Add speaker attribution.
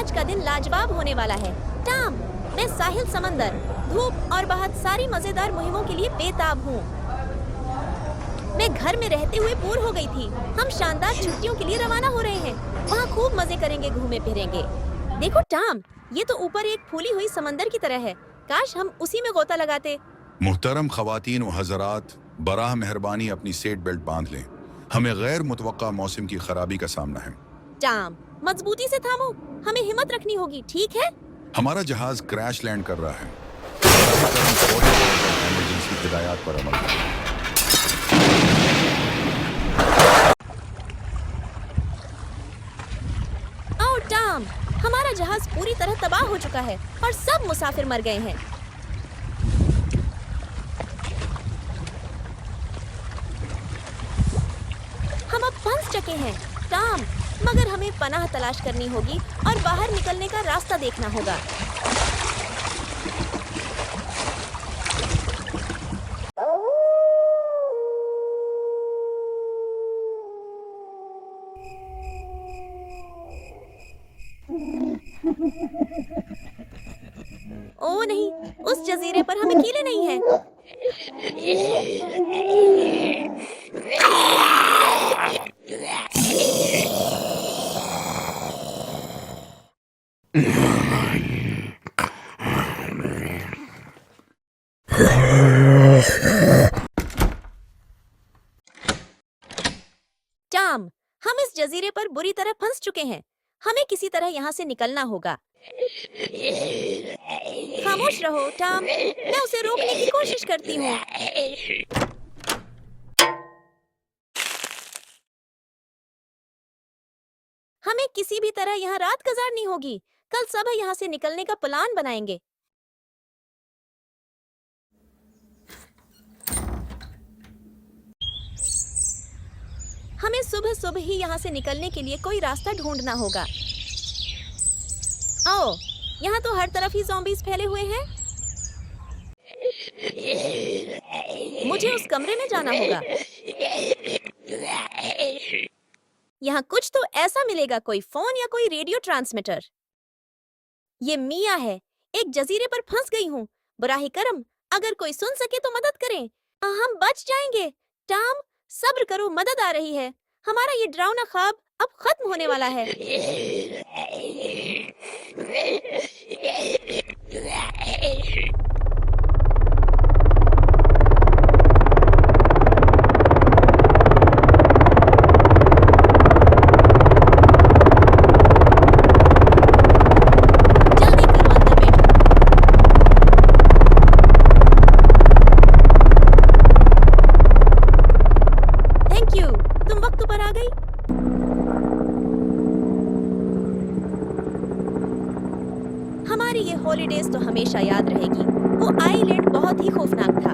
Speaker 1: आज का दिन लाजवाब होने वाला है। टॉम, मैं साहिल, समंदर, धूप और बहुत सारी मजेदार मुहिमों के लिए बेताब हूँ। मैं घर में रहते हुए बोर हो गई थी। हम शानदार छुट्टियों के लिए रवाना हो रहे हैं। वहाँ खूब मजे करेंगे, घूमे फिरेंगे। देखो टॉम, ये तो ऊपर एक फूली हुई समंदर की तरह है। काश हम उसी में गोता लगाते।
Speaker 2: मुहतरम ख़वातीन व हज़रात, बराह मेहरबानी अपनी सीट बेल्ट बांध लें। हमें गैर मुतवक्का मौसम की खराबी का सामना है।
Speaker 1: टॉम, मजबूती से थामो, हमें हिम्मत रखनी होगी, ठीक है?
Speaker 2: हमारा जहाज क्रैश लैंड कर रहा है। इमरजेंसी हिदायत पर अमल करें।
Speaker 1: आओ टॉम, हमारा जहाज पूरी तरह तबाह हो चुका है और सब मुसाफिर मर गए हैं। हम अब फंस चुके हैं टॉम, मगर हमें पनाह तलाश करनी होगी और बाहर निकलने का रास्ता देखना होगा। ओ नहीं, उस जजीरे पर हम अकेले नहीं हैं। टॉम, हम इस जजीरे पर बुरी तरह फंस चुके हैं। हमें किसी तरह यहाँ से निकलना होगा। खामोश रहो टॉम, मैं उसे रोकने की कोशिश करती हूँ। हमें किसी भी तरह यहाँ रात गुजारनी होगी। कल सुबह यहाँ से निकलने का प्लान बनाएंगे। हमें सुबह सुबह ही यहाँ से निकलने के लिए कोई रास्ता ढूंढना होगा। आओ, यहाँ तो हर तरफ ही ज़ॉम्बीज़ फैले हुए हैं। मुझे उस कमरे में जाना होगा। यहाँ कुछ तो ऐसा मिलेगा, कोई फोन या कोई रेडियो ट्रांसमीटर। ये मिया है, एक जजीरे पर फंस गई हूँ। बराह करम, अगर कोई सुन सके तो मदद करें। हम बच जाएंगे। टॉम, सब्र करो, मदद आ रही है। हमारा ये डरावना ख्वाब अब खत्म होने वाला है। जल्दी करो, अंदर बैठो। थैंक यू, तुम वक्त पर आ गई। हमारी ये हॉलीडेज तो हमेशा याद रहेगी। वो आइलैंड बहुत ही खौफनाक था।